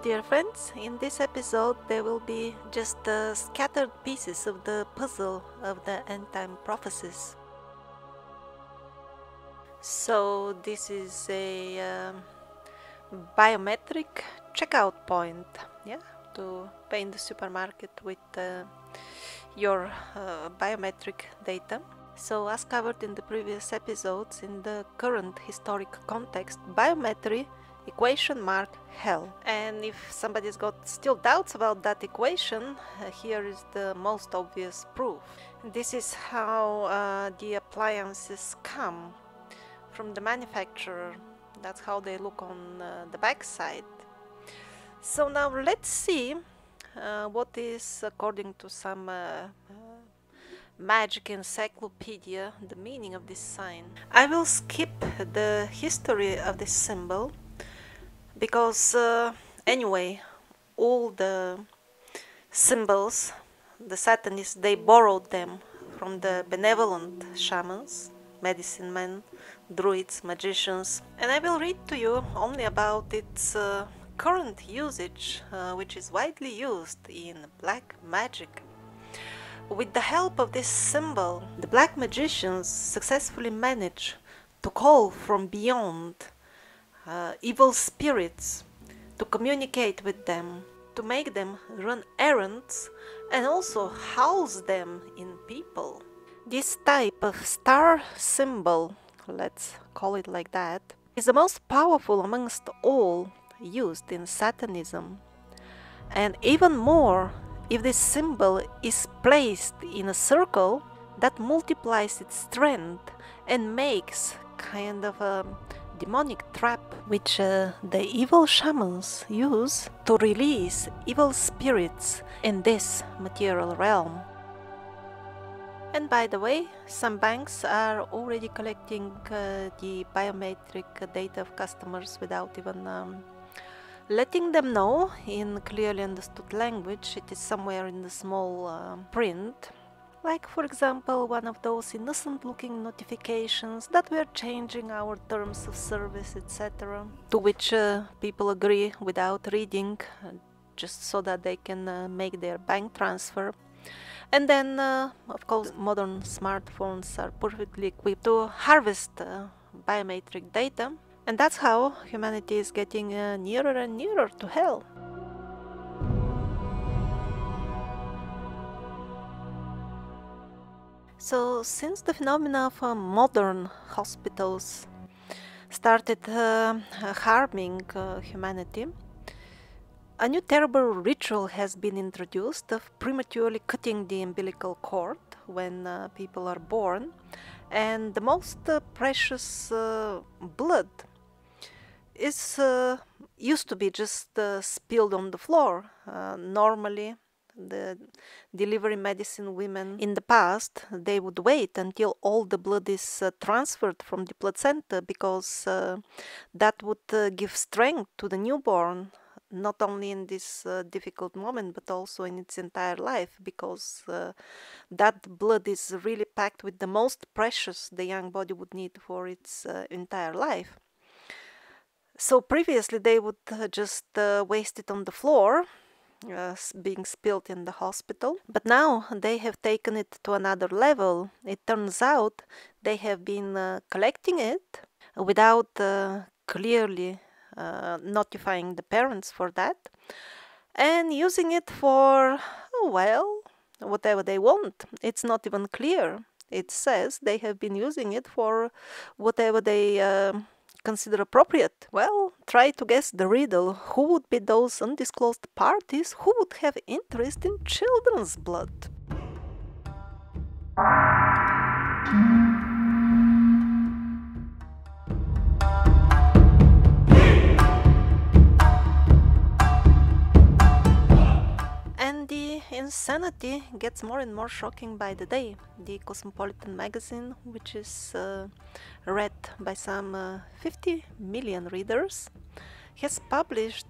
dear friends, in this episode there will be just scattered pieces of the puzzle of the EndTimes Prophecies. So this is a biometric checkout point, to pay in the supermarket with your biometric data. So as covered in the previous episodes, in the current historic context, biometry equation mark hell. And if somebody's got still doubts about that equation, here is the most obvious proof. This is how the appliances come from the manufacturer. That's how they look on the back side. So now let's see what is, according to some magic encyclopedia, the meaning of this sign. I will skip the history of this symbol because anyway, all the symbols, the Satanists, they borrowed them from the benevolent shamans, medicine men, druids, magicians, and I will read to you only about its current usage, which is widely used in black magic. With the help of this symbol, the black magicians successfully manage to call from beyond evil spirits, to communicate with them, to make them run errands, and also house them in people. This type of star symbol, let's call it like that, is the most powerful amongst all used in Satanism. And even more, if this symbol is placed in a circle, that multiplies its strength and makes kind of a demonic trap which the evil shamans use to release evil spirits in this material realm. And by the way, some banks are already collecting the biometric data of customers without even letting them know in clearly understood language. It is somewhere in the small print. Like, for example, one of those innocent-looking notifications that we're changing our terms of service, etc., to which people agree without reading, just so that they can make their bank transfer. And then, of course, modern smartphones are perfectly equipped to harvest biometric data, and that's how humanity is getting nearer and nearer to hell. So, since the phenomena of modern hospitals started harming humanity, a new terrible ritual has been introduced of prematurely cutting the umbilical cord when people are born, and the most precious blood is used to be just spilled on the floor. Normally, the delivery medicine women in the past, they would wait until all the blood is transferred from the placenta, because that would give strength to the newborn, not only in this difficult moment but also in its entire life, because that blood is really packed with the most precious the young body would need for its entire life. So previously they would just waste it on the floor, being spilled in the hospital, but now they have taken it to another level. It turns out they have been collecting it without clearly notifying the parents for that, and using it for, well, whatever they want. It's not even clear. It says they have been using it for whatever they consider appropriate. Well, try to guess the riddle. Who would be those undisclosed parties who would have interest in children's blood? And the insanity gets more and more shocking by the day. The Cosmopolitan magazine, which is read by some 50 million readers, has published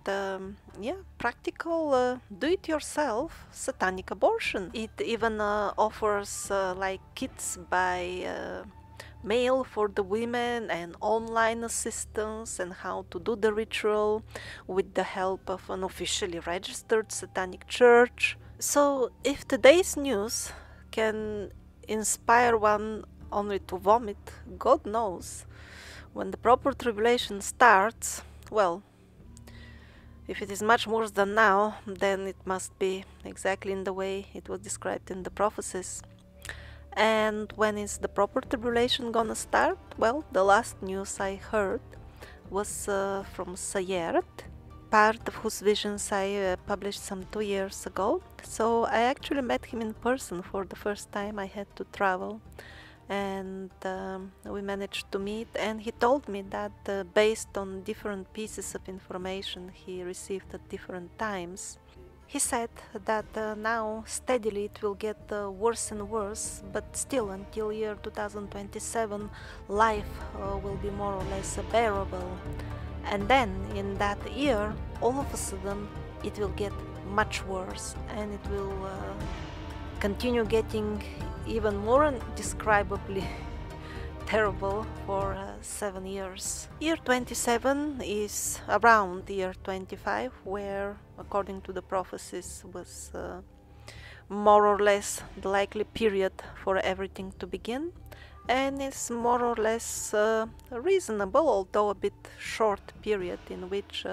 practical do-it-yourself satanic abortion. It even offers like kits by mail for the women and online assistance and how to do the ritual with the help of an officially registered Satanic church. So if today's news can inspire one only to vomit, God knows, when the proper tribulation starts, well, if it is much worse than now, then it must be exactly in the way it was described in the prophecies. And when is the proper tribulation gonna start? Well, the last news I heard was from Sayert, part of whose visions I published some 2 years ago. So I actually met him in person for the first time. I had to travel, and we managed to meet, and he told me that based on different pieces of information he received at different times, he said that now steadily it will get worse and worse, but still until year 2027 life will be more or less bearable. And then in that year, all of a sudden, it will get much worse, and it will continue getting even more indescribably terrible for 7 years. Year 27 is around year 25, where, according to the prophecies, was more or less the likely period for everything to begin, and it's more or less reasonable, although a bit short period in which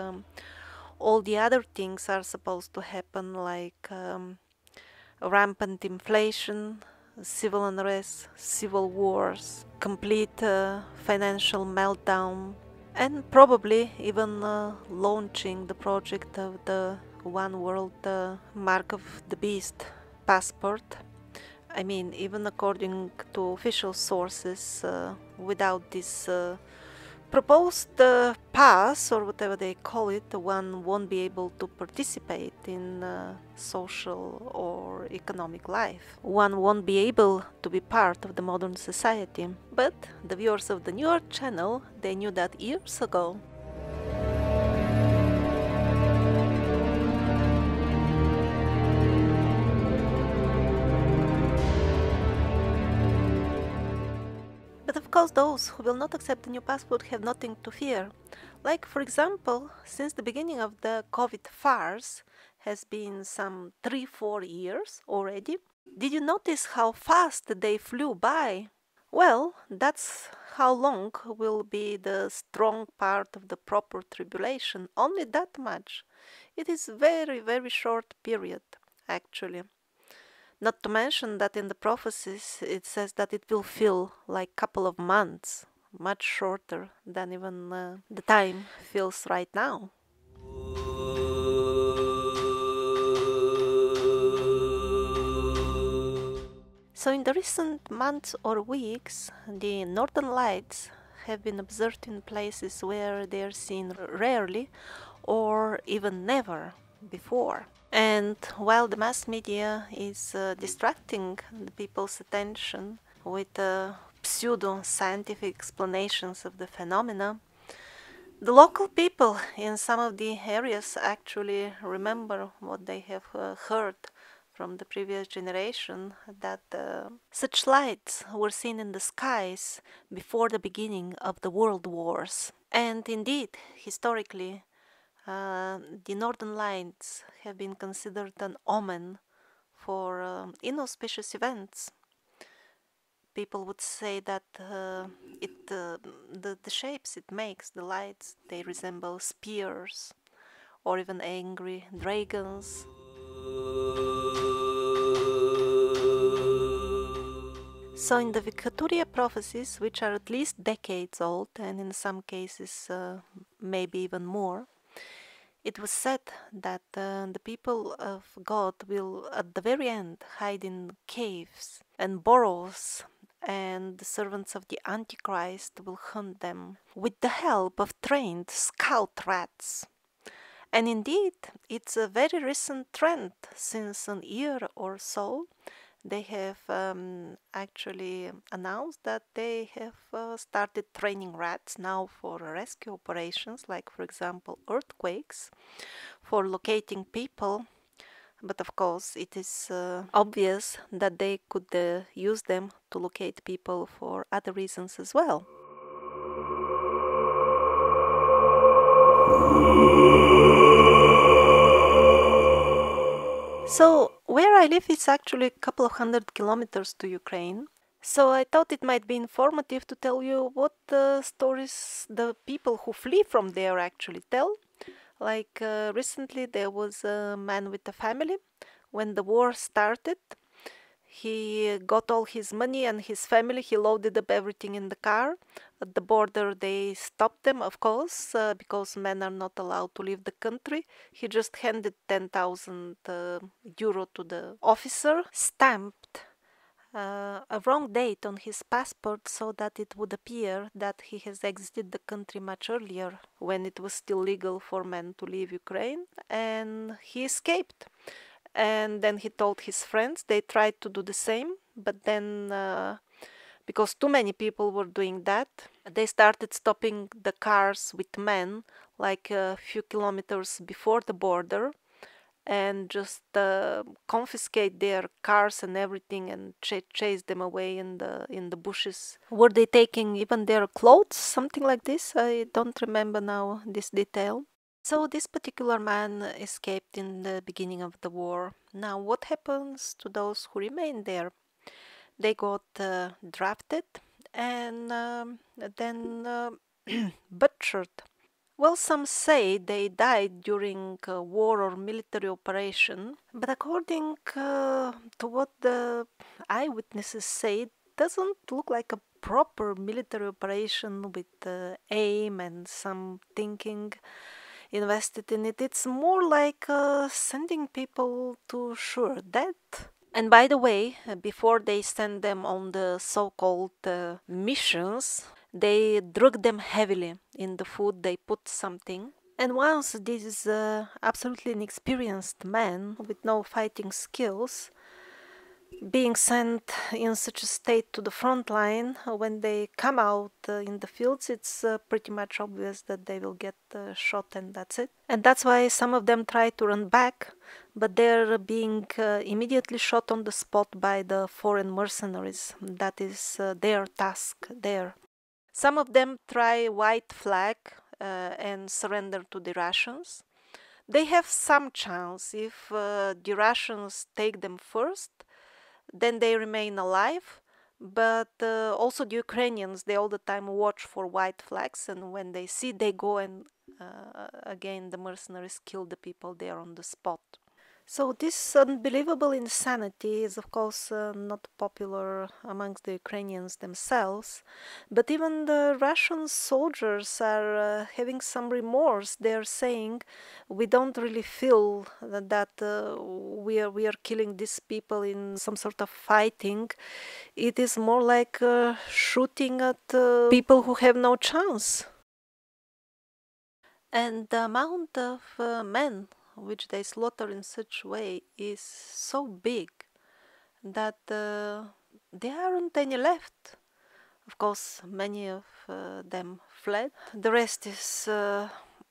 all the other things are supposed to happen, like rampant inflation, civil unrest, civil wars, complete financial meltdown, and probably even launching the project of the One World Mark of the Beast passport. I mean, even according to official sources, without this proposed pass, or whatever they call it, one won't be able to participate in social or economic life. One won't be able to be part of the modern society. But the viewers of the NewEarth channel, they knew that years ago. But of course those who will not accept the new passport have nothing to fear. Like, for example, since the beginning of the COVID farce has been some 3-4 years already. Did you notice how fast they flew by? Well, that's how long will be the strong part of the proper tribulation, only that much. It is very, very short period, actually. Not to mention that in the prophecies it says that it will feel like a couple of months, much shorter than even the time feels right now. So in the recent months or weeks, the northern lights have been observed in places where they are seen rarely or even never before. And while the mass media is distracting the people's attention with pseudo-scientific explanations of the phenomena, the local people in some of the areas actually remember what they have heard from the previous generation, that such lights were seen in the skies before the beginning of the world wars. And indeed, historically, the northern lights have been considered an omen for inauspicious events. People would say that the shapes it makes, the lights, they resemble spears or even angry dragons. So in the Vicatoria prophecies, which are at least decades old and in some cases maybe even more, it was said that the people of God will at the very end hide in caves and burrows, and the servants of the Antichrist will hunt them with the help of trained scout rats. And indeed, it's a very recent trend. Since an year or so, they have actually announced that they have started training rats now for rescue operations, like, for example, earthquakes, for locating people But of course, it is obvious that they could use them to locate people for other reasons as well. So, where I live is actually a couple of 100 kilometers to Ukraine. So I thought it might be informative to tell you what stories the people who flee from there actually tell. Like recently there was a man with a family. When the war started, he got all his money and his family. He loaded up everything in the car. At the border, they stopped them, of course, because men are not allowed to leave the country. He just handed 10,000 euro to the officer, stamped a wrong date on his passport so that it would appear that he has exited the country much earlier when it was still legal for men to leave Ukraine, and he escaped. And then he told his friends. They tried to do the same, but then because too many people were doing that, they started stopping the cars with men like a few kilometers before the border and just confiscate their cars and everything and chase them away in the bushes. Were they taking even their clothes, something like this? I don't remember now this detail. So this particular man escaped in the beginning of the war. Now, what happens to those who remain there? They got drafted and then butchered. Well, some say they died during a war or military operation, but according to what the eyewitnesses say, it doesn't look like a proper military operation with aim and some thinking invested in it. It's more like sending people to sure death. And by the way, before they send them on the so-called missions, they drug them heavily in the food. They put something. And once this absolutely inexperienced man with no fighting skills being sent in such a state to the front line, when they come out in the fields, it's pretty much obvious that they will get shot and that's it. And that's why some of them try to run back, but they're being immediately shot on the spot by the foreign mercenaries. That is their task there. Some of them try white flag and surrender to the Russians. They have some chance if the Russians take them first, then they remain alive. But also the Ukrainians, they all the time watch for white flags, and when they see, they go and again the mercenaries kill the people there on the spot. So this unbelievable insanity is of course not popular amongst the Ukrainians themselves, but even the Russian soldiers are having some remorse. They're saying we don't really feel that we are killing these people in some sort of fighting. It is more like shooting at people who have no chance. And the amount of men which they slaughter in such way is so big that there aren't any left. Of course, many of them fled. The rest is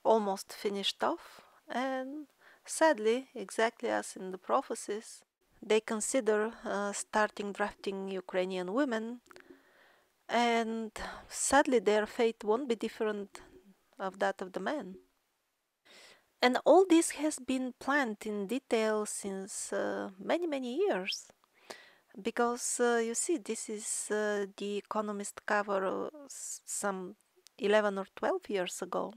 almost finished off, and sadly, exactly as in the prophecies, they consider starting drafting Ukrainian women, and sadly their fate won't be different of that of the men. And all this has been planned in detail since many years. Because you see, this is the Economist cover some 11 or 12 years ago.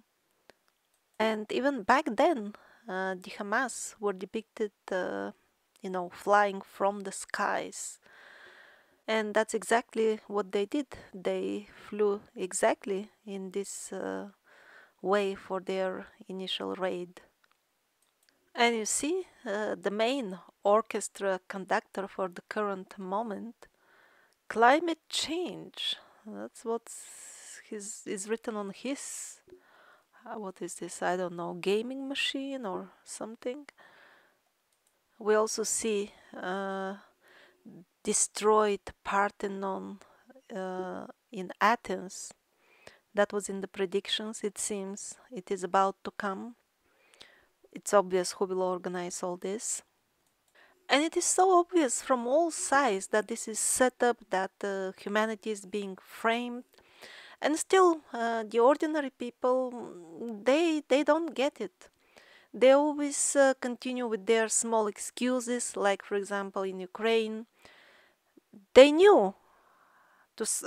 And even back then, the Hamas were depicted, flying from the skies. And that's exactly what they did. They flew exactly in this way for their initial raid. And you see, the main orchestra conductor for the current moment, climate change. That's what is written on his, what is this? I don't know, gaming machine or something. We also see destroyed Parthenon in Athens. That was in the predictions, it seems. It is about to come. It's obvious who will organize all this. And it is so obvious from all sides that this is set up, that humanity is being framed. And still, the ordinary people, they don't get it. They always continue with their small excuses, like, for example, in Ukraine. They knew,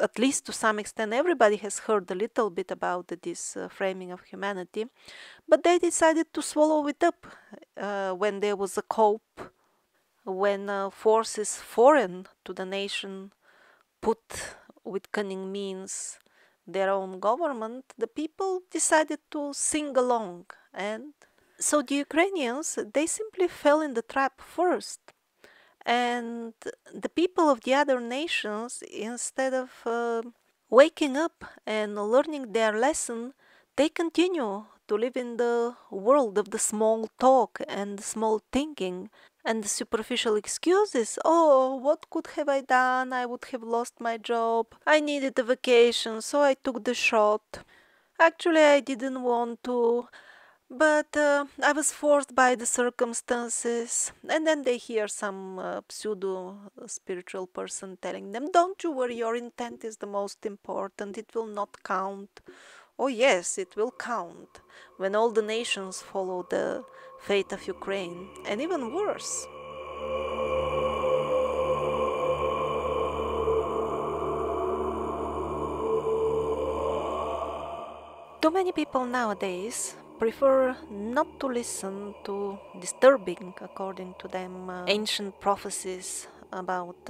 at least to some extent, everybody has heard a little bit about this framing of humanity, but they decided to swallow it up when there was a cope, when forces foreign to the nation put with cunning means their own government. The people decided to sing along, and so the Ukrainians, they simply fell in the trap first. And the people of the other nations, instead of waking up and learning their lesson, they continue to live in the world of the small talk and the small thinking and the superficial excuses. Oh, what could have I done? I would have lost my job. I needed a vacation, so I took the shot. Actually, I didn't want to, but I was forced by the circumstances. And then they hear some pseudo spiritual person telling them, don't you worry, your intent is the most important, it will not count. Oh yes, it will count when all the nations follow the fate of Ukraine, and even worse. Too many people nowadays prefer not to listen to disturbing, according to them, ancient prophecies about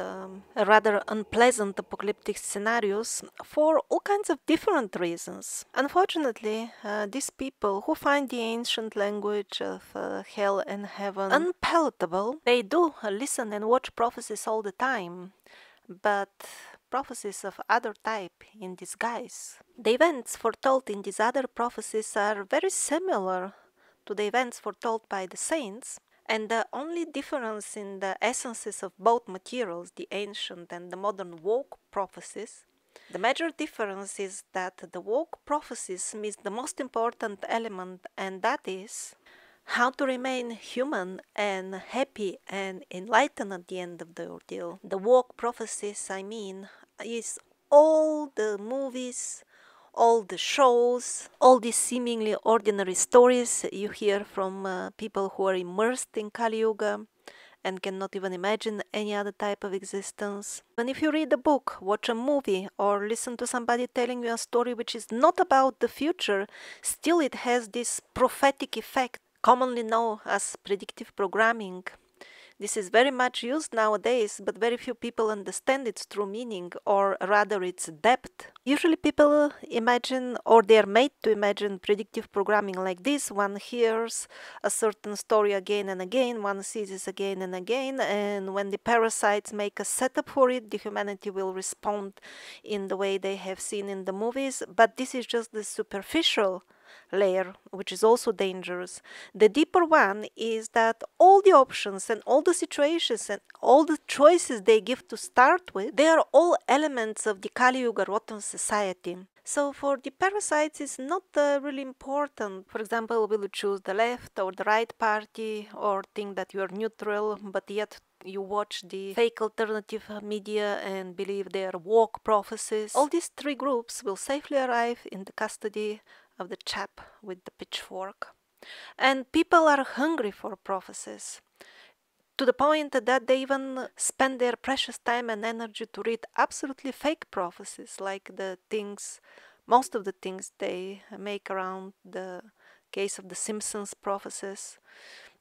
rather unpleasant apocalyptic scenarios for all kinds of different reasons. Unfortunately, these people who find the ancient language of hell and heaven unpalatable, they do listen and watch prophecies all the time, but prophecies of other type in disguise. The events foretold in these other prophecies are very similar to the events foretold by the saints, and the only difference in the essences of both materials, the ancient and the modern woke prophecies, the major difference is that the woke prophecies miss the most important element, and that is how to remain human and happy and enlightened at the end of the ordeal. The woke prophecies, I mean, is all the movies, all the shows, all these seemingly ordinary stories you hear from people who are immersed in Kali Yuga and cannot even imagine any other type of existence. And if you read a book, watch a movie, or listen to somebody telling you a story which is not about the future, still it has this prophetic effect, commonly known as predictive programming. This is very much used nowadays, but very few people understand its true meaning, or rather its depth. Usually people imagine, or they are made to imagine, predictive programming like this. One hears a certain story again and again, one sees it again and again, and when the parasites make a setup for it, the humanity will respond in the way they have seen in the movies. But this is just the superficial layer, which is also dangerous. The deeper one is that all the options and all the situations and all the choices they give to start with, they are all elements of the Kali Yuga rotten society. So for the parasites, it's not really important. For example, will you choose the left or the right party, or think that you are neutral, but yet you watch the fake alternative media and believe they are woke prophecies. All these three groups will safely arrive in the custody of the chap with the pitchfork. And people are hungry for prophecies, to the point that they even spend their precious time and energy to read absolutely fake prophecies, like most of the things they make around the case of the Simpsons prophecies.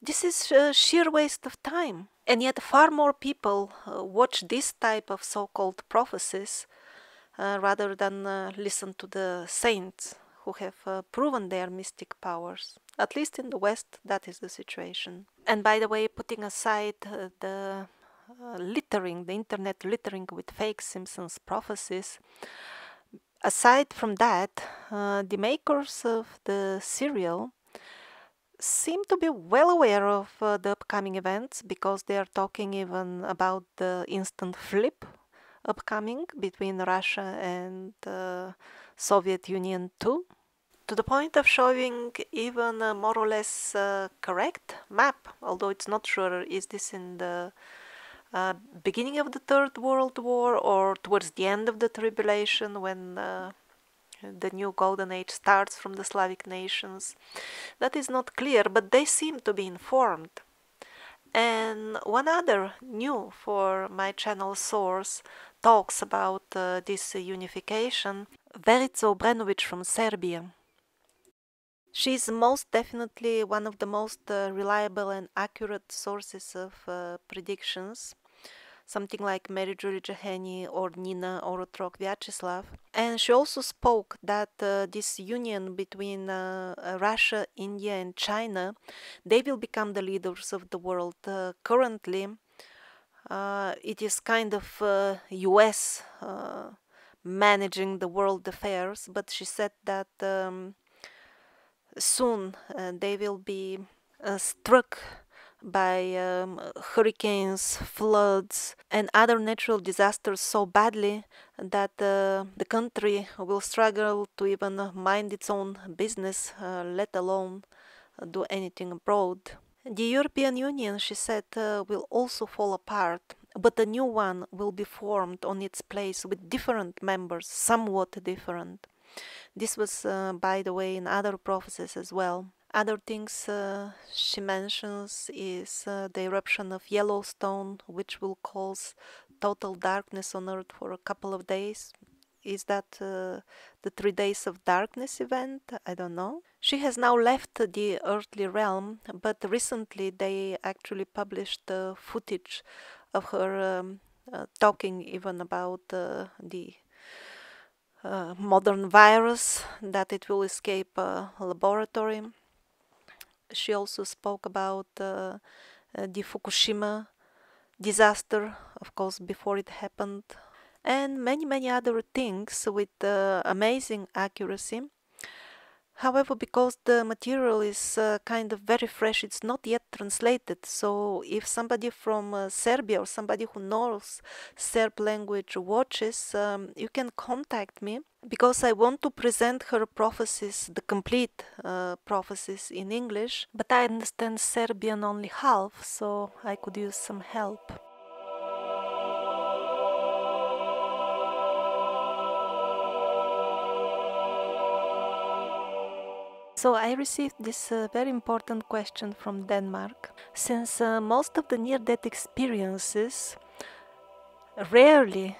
This is a sheer waste of time. And yet far more people watch this type of so-called prophecies rather than listen to the saints who have proven their mystic powers. At least in the West, that is the situation. And by the way, putting aside the littering, the internet littering with fake Simpsons prophecies, aside from that, the makers of the serial seem to be well aware of the upcoming events, because they are talking even about the instant flip upcoming between Russia and the Soviet Union too. to the point of showing even a more or less correct map, although it's not sure is this in the beginning of the Third World War or towards the end of the tribulation when the new golden age starts from the Slavic nations. That is not clear, but they seem to be informed. And one other new for my channel source talks about this unification, Verica Obrenović from Serbia. She's most definitely one of the most reliable and accurate sources of predictions, something like Mary Julie Jaheni or Nina Orotrok Vyacheslav. And she also spoke that this union between Russia, India and China, they will become the leaders of the world. Currently, it is kind of US managing the world affairs, but she said that soon they will be struck by hurricanes, floods, and other natural disasters so badly that the country will struggle to even mind its own business, let alone do anything abroad. The European Union, she said, will also fall apart, but a new one will be formed on its place with different members, somewhat different. This was, by the way, in other prophecies as well. Other things she mentions is the eruption of Yellowstone, which will cause total darkness on Earth for a couple of days. Is that the 3 days of darkness event? I don't know. She has now left the earthly realm, but recently they actually published footage of her talking even about the modern virus, that it will escape a laboratory. She also spoke about the Fukushima disaster, of course, before it happened, and many other things with amazing accuracy. However, because the material is kind of very fresh, it's not yet translated. So if somebody from Serbia or somebody who knows Serb language watches, you can contact me, because I want to present her prophecies, the complete prophecies in English, but I understand Serbian only half, so I could use some help. So I received this very important question from Denmark. Since most of the near-death experiences rarely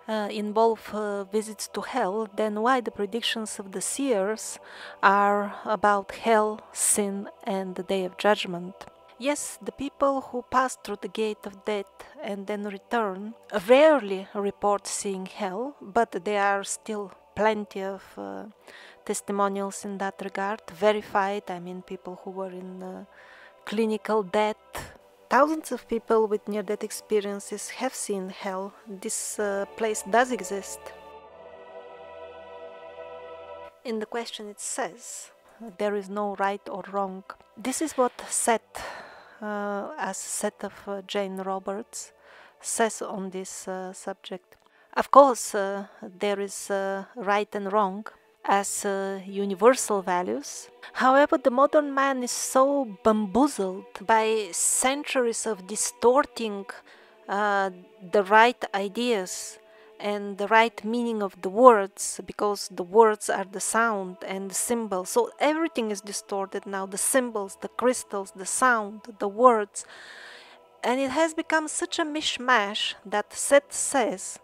involve visits to hell, then why the predictions of the seers are about hell, sin and the day of judgment? Yes, the people who pass through the gate of death and then return rarely report seeing hell, but there are still plenty of testimonials in that regard, verified. I mean, people who were in clinical death. Thousands of people with near-death experiences have seen hell. This place does exist. In the question it says, there is no right or wrong. This is what Seth, as Seth of Jane Roberts, says on this subject. Of course, there is right and wrong as universal values. However, the modern man is so bamboozled by centuries of distorting the right ideas and the right meaning of the words, because the words are the sound and the symbol. So everything is distorted now, the symbols, the crystals, the sound, the words. And it has become such a mishmash that Seth says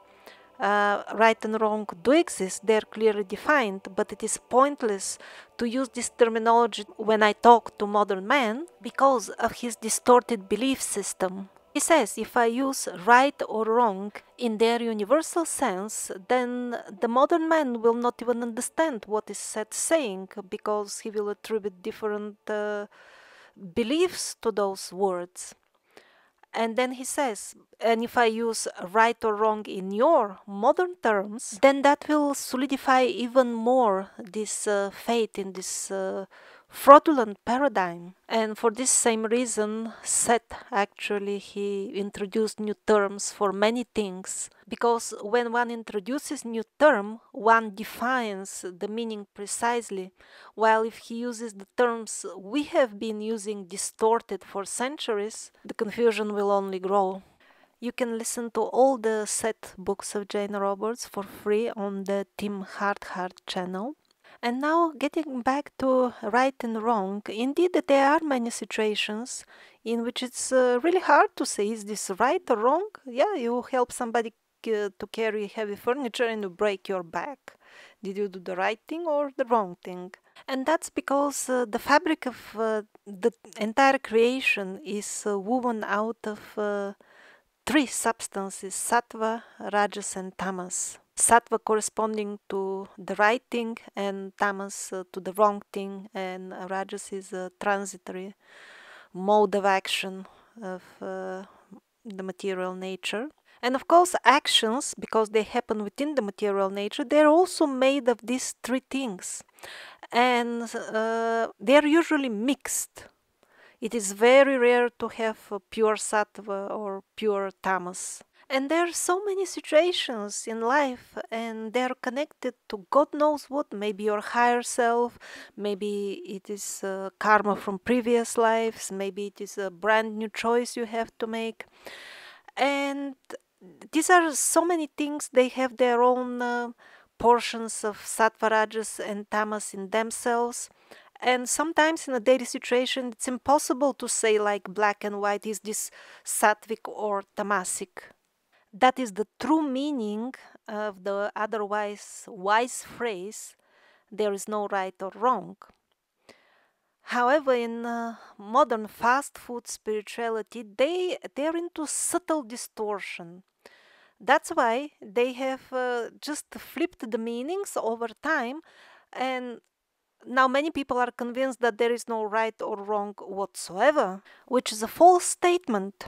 right and wrong do exist, they are clearly defined, but it is pointless to use this terminology when I talk to modern man because of his distorted belief system. He says if I use right or wrong in their universal sense, then the modern man will not even understand what is Seth saying, because he will attribute different beliefs to those words. And then he says, and if I use right or wrong in your modern terms, then that will solidify even more this faith in this fraudulent paradigm. And for this same reason, Seth actually he introduced new terms for many things. Because when one introduces new term, one defines the meaning precisely. While if he uses the terms we have been using distorted for centuries, the confusion will only grow. You can listen to all the Seth books of Jane Roberts for free on the Tim Hart channel. And now, getting back to right and wrong, indeed there are many situations in which it's really hard to say, is this right or wrong? Yeah, you help somebody to carry heavy furniture and you break your back. Did you do the right thing or the wrong thing? And that's because the fabric of the entire creation is woven out of three substances: sattva, rajas, and tamas. Sattva corresponding to the right thing, and tamas to the wrong thing, and rajas is a transitory mode of action of the material nature. And of course, actions, because they happen within the material nature, they're also made of these three things. And they're usually mixed. It is very rare to have a pure sattva or pure tamas. And there are so many situations in life, and they're connected to God knows what. Maybe your higher self, maybe it is karma from previous lives, maybe it is a brand new choice you have to make. And these are so many things, they have their own portions of sattva, rajas, and tamas in themselves. And sometimes in a daily situation, it's impossible to say like black and white, is this sattvic or tamasic. That is the true meaning of the otherwise wise phrase, there is no right or wrong. However, in modern fast food spirituality, they're into subtle distortion. That's why they have just flipped the meanings over time, and now many people are convinced that there is no right or wrong whatsoever, which is a false statement.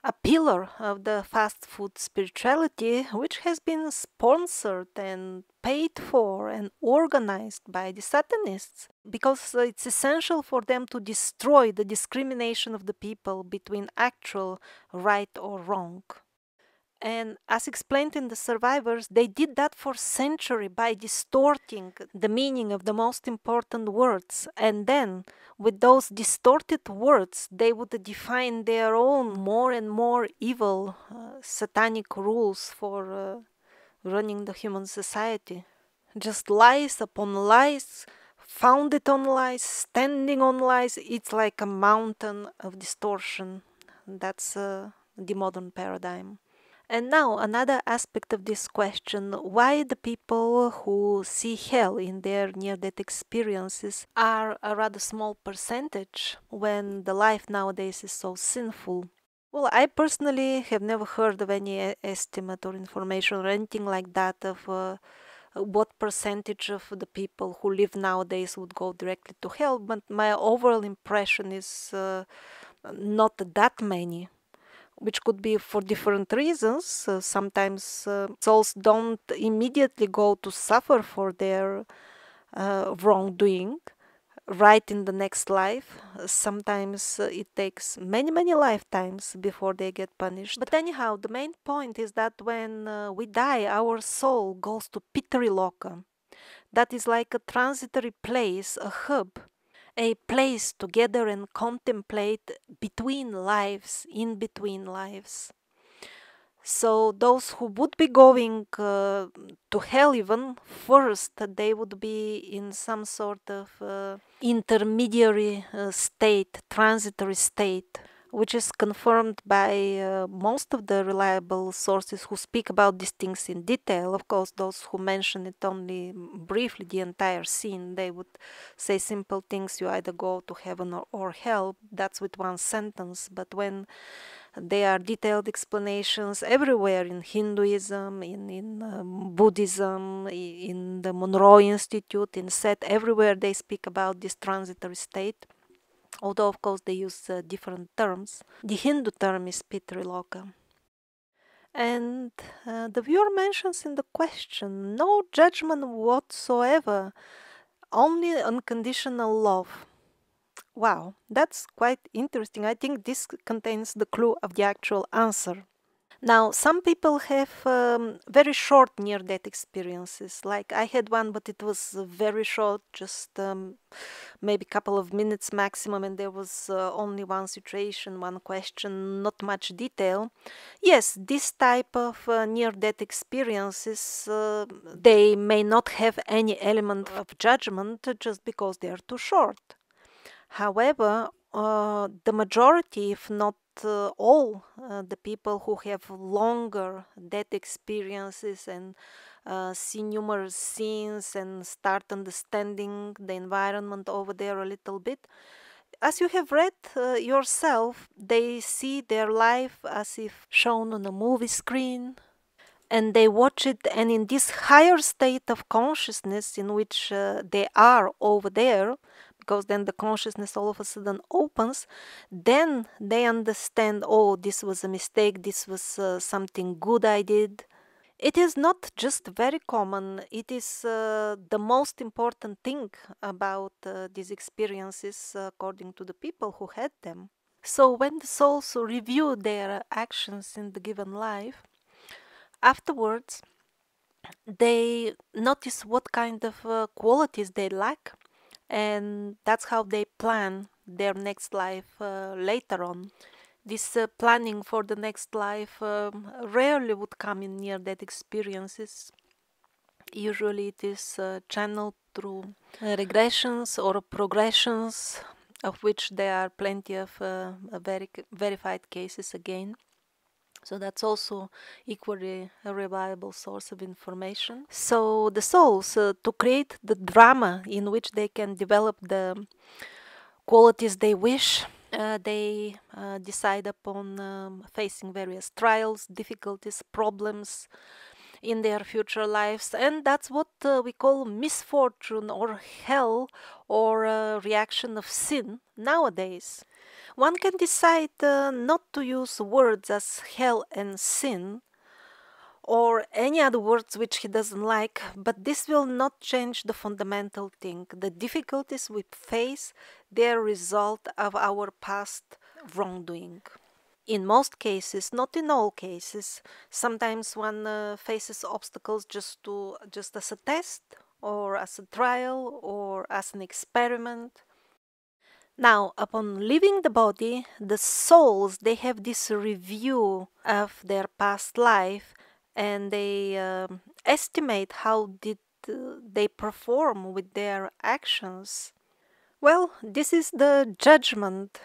A pillar of the fast food spirituality, which has been sponsored and paid for and organized by the Satanists, because it's essential for them to destroy the discrimination of the people between actual right or wrong. And as explained in The Survivors, they did that for centuries by distorting the meaning of the most important words. And then, with those distorted words, they would define their own more and more evil satanic rules for running the human society. Just lies upon lies, founded on lies, standing on lies. It's like a mountain of distortion. That's the modern paradigm. And now another aspect of this question, why the people who see hell in their near-death experiences are a rather small percentage when the life nowadays is so sinful. Well, I personally have never heard of any estimate or information or anything like that of what percentage of the people who live nowadays would go directly to hell, but my overall impression is not that many, which could be for different reasons. Sometimes souls don't immediately go to suffer for their wrongdoing right in the next life. Sometimes it takes many lifetimes before they get punished. But anyhow, the main point is that when we die, our soul goes to Pitri-loka. That is like a transitory place, a hub, a place to gather and contemplate between lives, in between lives. So those who would be going to hell even first, they would be in some sort of intermediary state, transitory state, which is confirmed by most of the reliable sources who speak about these things in detail. Of course, those who mention it only briefly, the entire scene, they would say simple things, you either go to heaven or hell, that's with one sentence. But when there are detailed explanations everywhere in Hinduism, in Buddhism, in the Monroe Institute, in Seth, everywhere they speak about this transitory state. Although, of course, they use different terms. The Hindu term is Pitri-loka. And the viewer mentions in the question, no judgment whatsoever, only unconditional love. Wow, that's quite interesting. I think this contains the clue of the actual answer. Now, some people have very short near-death experiences. Like I had one, but it was very short, just maybe a couple of minutes maximum, and there was only one situation, one question, not much detail. Yes, this type of near-death experiences, they may not have any element of judgment just because they are too short. However, the majority, if not all, the people who have longer death experiences and see numerous scenes and start understanding the environment over there a little bit, as you have read yourself, they see their life as if shown on a movie screen, and they watch it, and in this higher state of consciousness in which they are over there, because then the consciousness all of a sudden opens, then they understand, oh, this was a mistake, this was something good I did. It is not just very common, it is the most important thing about these experiences according to the people who had them. So when the souls review their actions in the given life, afterwards they notice what kind of qualities they lack, and that's how they plan their next life later on. This planning for the next life rarely would come in near-death experiences. Usually it is channeled through regressions or progressions, of which there are plenty of verified cases again. So that's also equally a reliable source of information. So the souls, to create the drama in which they can develop the qualities they wish, they decide upon facing various trials, difficulties, problems in their future lives, and that's what we call misfortune or hell, or a reaction of sin nowadays. One can decide not to use words as hell and sin or any other words which he doesn't like, but this will not change the fundamental thing. The difficulties we face, they're a result of our past wrongdoing. In most cases, not in all cases, sometimes one faces obstacles just as a test or as a trial or as an experiment. Now, upon leaving the body, the souls, they have this review of their past life, and they estimate how did they perform with their actions. Well, this is the judgment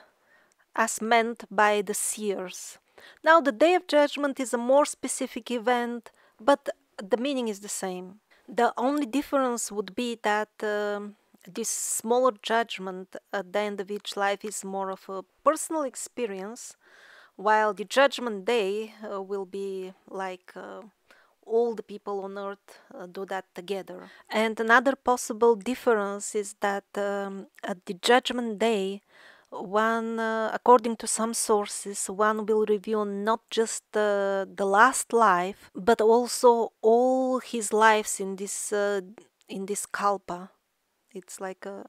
as meant by the seers. Now, the Day of Judgment is a more specific event, but the meaning is the same. The only difference would be that this smaller judgment at the end of each life is more of a personal experience, while the Judgment Day will be like all the people on earth do that together. And another possible difference is that at the Judgment Day, one, according to some sources, one will review not just the last life, but also all his lives in this kalpa. It's like a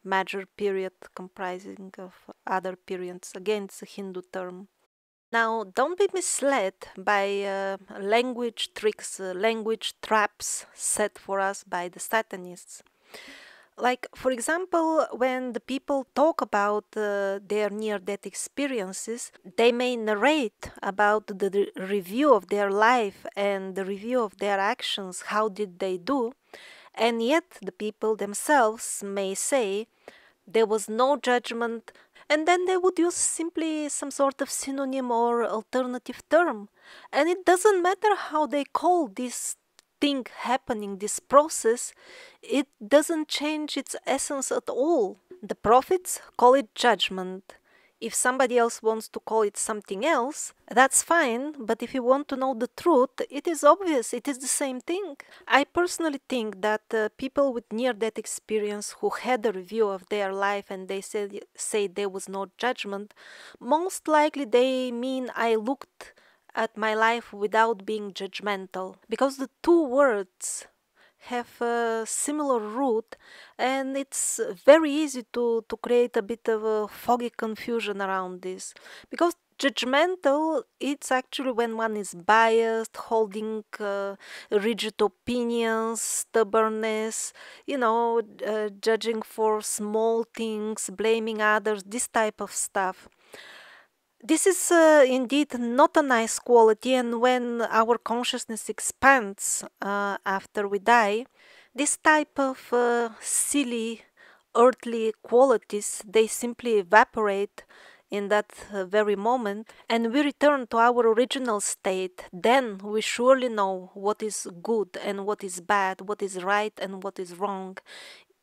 major period comprising of other periods. Again, it's a Hindu term. Now, don't be misled by language tricks, language traps set for us by the Satanists. Like, for example, when the people talk about their near-death experiences, they may narrate about the review of their life and the review of their actions, how did they do, and yet the people themselves may say there was no judgment, and then they would use simply some sort of synonym or alternative term. And it doesn't matter how they call this thing happening, this process, it doesn't change its essence at all. The prophets call it judgment. If somebody else wants to call it something else, that's fine, but if you want to know the truth, it is obvious, it is the same thing. I personally think that people with near-death experience who had a review of their life and they say there was no judgment, most likely they mean I looked at my life without being judgmental. Because the two words have a similar root, and it's very easy to create a bit of a foggy confusion around this. Because judgmental, it's actually when one is biased, holding rigid opinions, stubbornness, judging for small things, blaming others, this type of stuff. This is indeed not a nice quality, and when our consciousness expands after we die, this type of silly earthly qualities, they simply evaporate in that very moment, and we return to our original state. Then we surely know what is good and what is bad, what is right and what is wrong,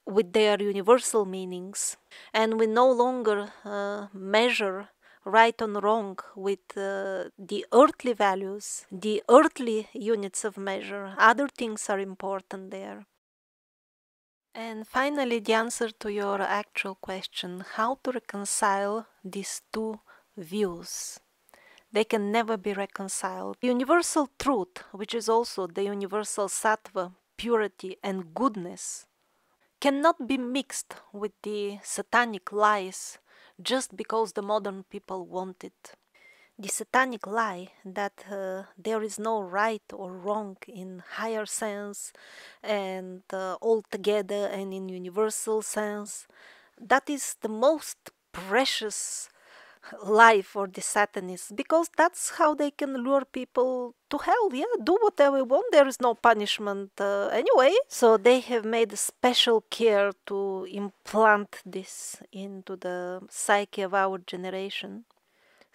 with their universal meanings, and we no longer measure right and wrong with the earthly values, the earthly units of measure. Other things are important there. And finally, the answer to your actual question, how to reconcile these two views. They can never be reconciled. The universal truth, which is also the universal sattva, purity and goodness, cannot be mixed with the satanic lies just because the modern people want it. The satanic lie that there is no right or wrong in higher sense and altogether and in universal sense, that is the most precious lie for the Satanists, because that's how they can lure people to hell. Yeah, do whatever you want, there is no punishment anyway. So they have made a special care to implant this into the psyche of our generation.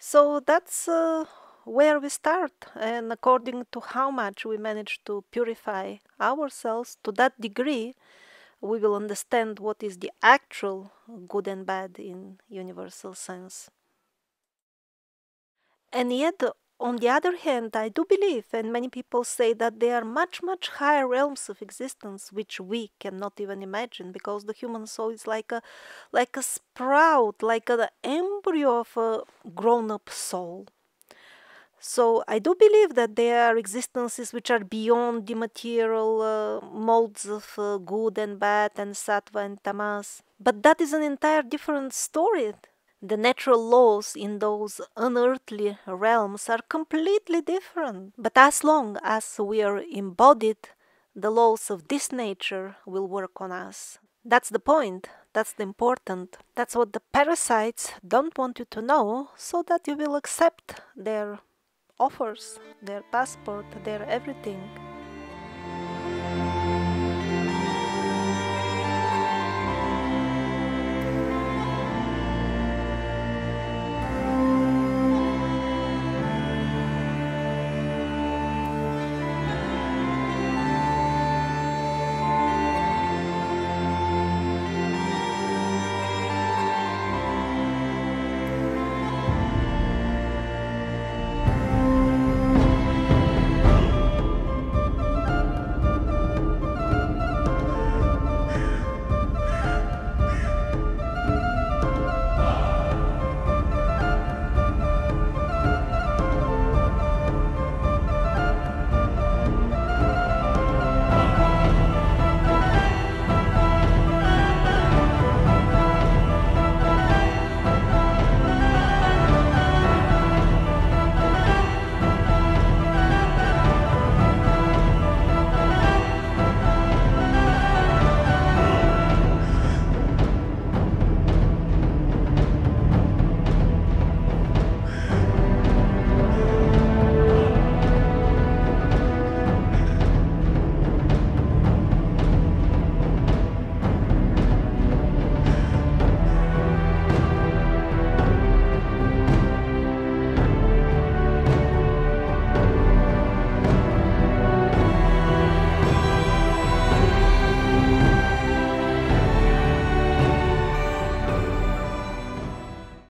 So that's where we start, and according to how much we manage to purify ourselves, to that degree we will understand what is the actual good and bad in universal sense. And yet, on the other hand, I do believe, and many people say, that there are much, much higher realms of existence which we cannot even imagine, because the human soul is like a sprout, like an embryo of a grown-up soul. So I do believe that there are existences which are beyond the material modes of good and bad and sattva and tamas. But that is an entire different story. The natural laws in those unearthly realms are completely different. But as long as we are embodied, the laws of this nature will work on us. That's the point. That's the important. That's what the parasites don't want you to know, so that you will accept their offers, their passport, their everything.